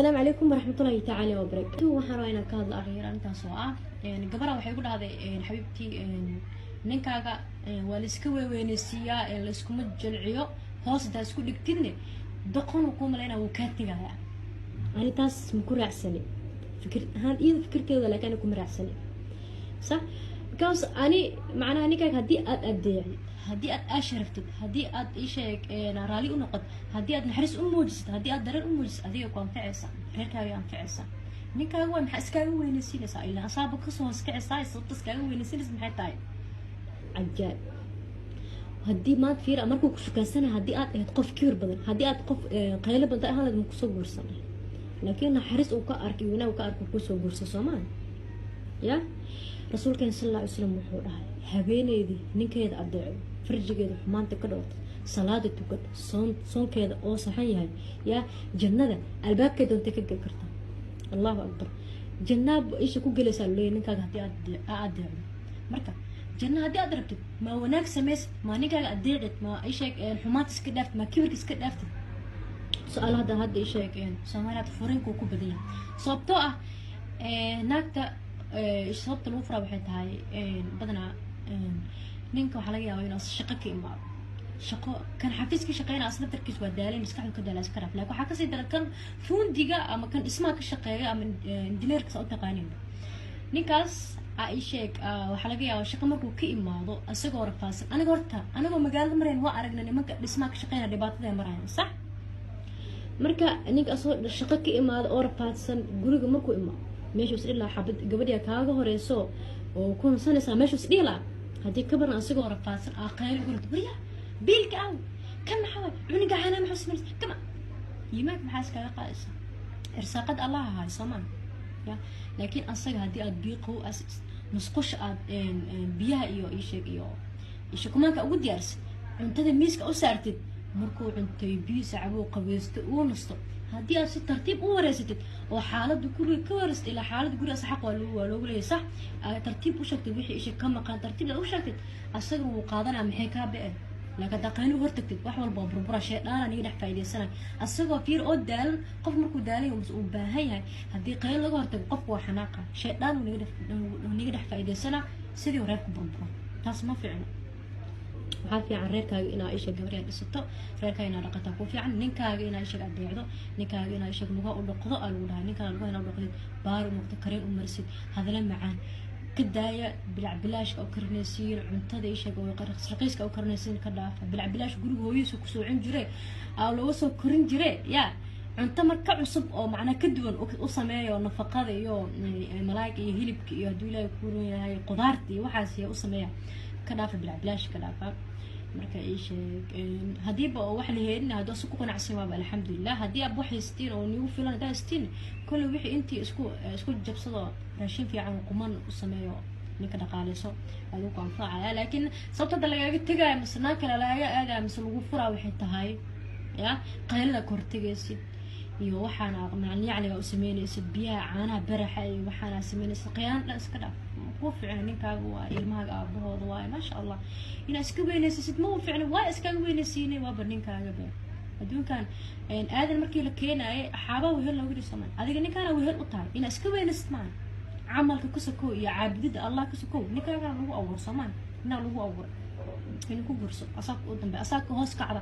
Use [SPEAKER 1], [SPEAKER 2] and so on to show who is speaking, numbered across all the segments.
[SPEAKER 1] السلام عليكم ورحمة الله تعالى وبركاته. waxaan rabaa inaan ka hadlo arrin arrintaas oo ah gabadha waxay ku dhahday xabiibtii ninkaaga waa la iska weeweynaysiiyaa la iskuma jilciyo hoosta isku dhigtidne doqon ku maleena uu ka tagaya arrintaas ma ku raacsani fikirkeeda laakiin ku raacsani صح because ani macnaha ninkaaga hadii aad adeecid hadii aad asharaftid hadii aad isheeg raali u noqod hadii aad naxariis u muujisid hadii aad dareen u muujisid adiga ku anfacaysa reerkaaga anfacaysa ninkaaga waa maxaa iskaaga weynaysiinaysaa ilaa asaaba ka soo hoskacaysaa sababta iskaaga weynaysiinaysa maxay tahay cajaab hadii maad fiir markuu ku shukaasana hadii aad ahayd qof kibir badan hadii aad qof qaylo badan ahayd ma ku soo guursan laakiin naxariis uu ka arkay wanaag ka arkay ku soo guursan Soomaali ya rasuulkeen sallallahu alayhi wasallam wuxuu dhahay habeeneedii ninkeeda adeeco farjigeeda xumaanta ka dhawrto salaada tukad soonkeeda oo saxan yahay ya jannada albaabkeeda inta ka gal kartaa Allahu akbar jannab isha ku galaysaa leeyahay ninkaaga hadii aad adeeco marka janna hadii aad rabtid ma wanaag sameys ma ninkaaga adeecid ma isha xumaanta iska dhaaft ma kibirka iska dhaaft su'aal hadda isha Soomaaliya furiinku ku badan sababtoo ah naagta sababta lagu fura waxay tahay badana ninka waxa laga yaabaa inuu shaqo ka imaado shaqo kan xafiiska shaqeynaa asna darkiis waa daalay maskaxdu ka daalay iska raf laakiin waxa ka sii daran kan fundiga ama kan dhismaha ka shaqeeya ama engineerka soo taqaanin ninkaas ay sheeg waxa laga yaabaa shaqo markuu ka imaado asagoo rafaasan anigoo magaalada mareen waa aragnay nimanka dhismaha ka shaqeynaa dhibaatada ay marayaan sax marka ninka asoo shaqo ka imaado oo rafaadsan guriga markuu imaado meesha isdhila xabad gabadhiya kaaga horeyso oo ku sanaysa meesha isdhila hadii ka baran asagoo rafaadsan aqayl gurad bariya biilka aw kan maxaa cuniga xana ma xusmaysa kama yimaad maxaa iska qaadaysa irsaaqad allah ha Soomaan ya laakiin asaga hadii aad biiqo asis musqush aad biyaha iyo isha kumanka ugu diyaarsan cuntada miiska u saartid markuu cuntay biyo sacabo qabeysto oo nasto hadii aad si tartiib u wareysatid oo xaaladdu guriga ka wareysatid ilaa xaaladda guriga sax waa loogu leeyahay sax tartiib u sheegtid wixii isha ka maqan tartiib u sheegtid asaga uu qaadanaa maxay ka baa laga daqaynu hortagtid wax walba burbura sheedaan aniga dhex faa'iideysanay asagoo fiir oo daalan qof markuu daalay uu baahan yahay hadii qayl laga hortago qof waa xanaaqa sheedaan uu niga dhex faa'iideysanaa sidii reerku burbura taas ma fiicna waxaa fiican reerkaaga inaa isha gabriya dhisato reerkaaga inaa dhaqataa ku fiican ninkaaga inaa isha adeecdo ninkaaga inaa isha luga u dhaqdo aa lagu dhahay ninkaaga luga inaa u dhaqdid baar u noqdo kareen u marsid hadala macaan كداية بالعبلاش أو كرنسين عنتذا إيش أو قرقيس أو كرنسين كدافع بالعبلاش جروب هو يسوق سوعين جري أو لو وصل كرين جري يا عنت مركع عصب أو معنا كدون أصمايا ونفقات يو ملاك يهلب يهدولا يكونوا هاي قدرتي وحاسية أصمايا كدافع بالعبلاش كدافع مركا إيش هديب أو واحد هين هذا سوق نعسي ما الحمد لله هدي أبو حيستين أو نيو فلان ده ستين كل وحي أنتي اسكو جب صدا راشين في عن قمان السمايو نك دقاليسو هذا كان فاعل لكن صوت هذا اللي تجا مثلا كلا لا أجا مثل وفرة وحتة هاي يا قليل كورتيجسي يو وحنا يعني وسميني سبيا عنا برحة وحنا سميني سقيان لا اسكدا مو فعلا نكاغوا ilmaha aabahooda waa ma sha Allah ina iska weynaysid ma fiicna waa iska weynaysiinay waa barninkaaga ba adduunkan aadan markii la keenay xaaba wehel lagu dhisaman adiga ninkaana wehel u tahay ina iska weynaysid maan amalka ku sako iyo caabudida Allah ku sako ninkaaga lagu awro Soomaan ina lagu awro in ku gurso asaabka u dambe asaabka hoos kacda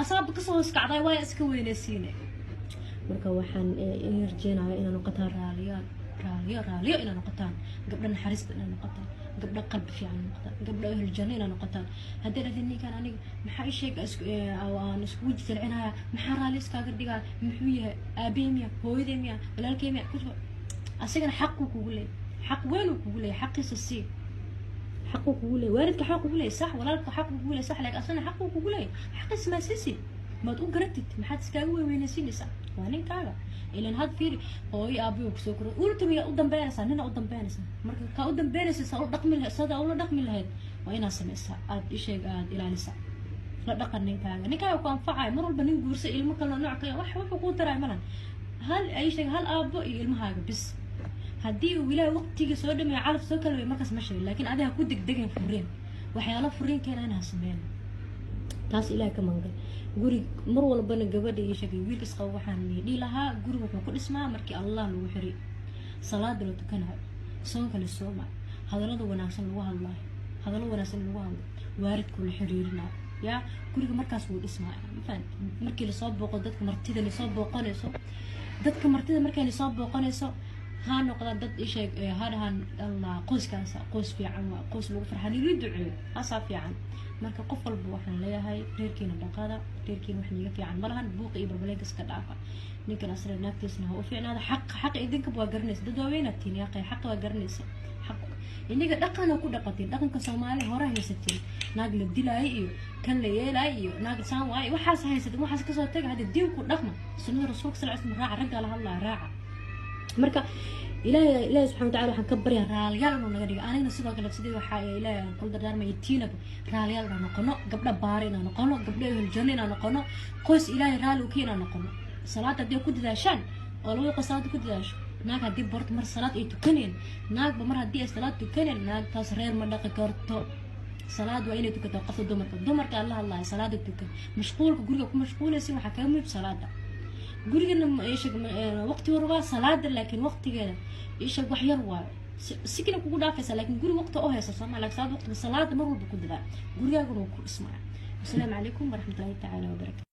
[SPEAKER 1] asaabka ka soo hoos kacday waa iska weynaysiinay marka waxaan rajeynayaa inaan noqotaan raaliyo inaan noqotaan gabdha naxariista inaan noqotaan gabdha qalbi fiican noqotaan gabdha ahli janno inaan noqotaan haddii aad ninkan aniga maxaa i sheeg aan isku jilcinaya maxaa raali iskaaga dhigaa muxuu yahay aabeemiya hooyadeemiya walaalkeemiya asagana xaqu kugu leeyahay xaq weyn uu kugu leeyahay xaqiisa sii xaqu kugu leeyahay waalidka xaq kugu leeyahay sax walaalka xaq kugu leeyahay sax laakiin asagana xaqu kugu leeyahay xaqiisa ma siisi ما تقول قرتت ما حد سكاوي وين يسينسا وانين كاغا إلى هاد فيري هوي أبي وكسوكر قلتم يا قدام بينسا ننا قدام بينسا مركز كقدام بينسا صار رقم الصدا أول رقم الهاد وين أسمعها عاد إيش قاعد إلى نسا لا دقن نكاغا نكاغا كان فعاي مرة البنين جورس المكان نوع كي وح قوة ترى مثلا هل أي شيء هل أبو المهاج بس هدي ولا وقت تيجي سودا ما يعرف سوكر مركز مشي لكن هذا كودك دقن فرين وحيالا فرين كان أنا سمين taas ilaahay ka mangal guri mar walbana gabadha iyo shaqay wiil isqabo waxaan dhii lahaa guriga wuxuu ku dhismaa markii Allah lagu xiri salaada la tukanayo soonka la sooma hadalada wanaagsan lagu hadlayo hadallo wanaagsan lagu hadlo waaridku la xiriirinayo ya guriga markaas wuu dhismaa faan markii la soo booqo dadka martida la soo booqanayso dadka martida markay la soo booqanayso ها نقطة ضد إيش هذا الله قوس كاسة قوس في عن قوس لو فرحان يريد دعوة أصعب في عن مركب قفل بوحنا ليا هاي تركين الدقادة تركين وحنا في عن مرهن بوق إبر بلاقيس كدافع نيكن أسر نكتسنا هو فعلا هذا حق إذن كبوا قرنيس ده وين التين يا أخي حق وقرنيس حق إني قد دقنا وكل دقتين دقن كسومالي هورا هي ستين ناقل الدلاء إيو كان ليه لا إيو ناقل سام واي وحاس هي ستين وحاس كسر تج هذا الدين كل رقمه سنور الرسول صلى الله عليه وسلم راعى رجال الله راعى marka ilaahay subhanahu wa ta'ala waxaan ka baryaa raaliyaal inuu naga dhigo anigana sidoo kale sidii waxa ilaahay aan kula dardaarmay tiinaba raaliyaal inaan noqono gabdha baar inaan noqono gabdha hiljoon inaan noqono qoys ilaahay raali u keenaa noqono salaada hadii ku dadaashaan oo lagu qasado ku dadaasho naag hadii bort mar salaad ay tukaneen naagba mar hadii ay salaad tukaneen naag taas reer ma dhaqi karto salaad waa inay tukato qofka dumarka Allah salaada tukan mashquulka guriga ku mashquulaysi waxa ka mid salaada gurigana ايش وقت وربا صلاه لكن وقت كذا ايش وحير وا سكنه كوغو دافيس لكن غوري وقت او هيسا سما لك صلاه وقت الصلاه مر بكو ددا غوريغا كو اسمع السلام عليكم ورحمه الله تعالى وبركاته.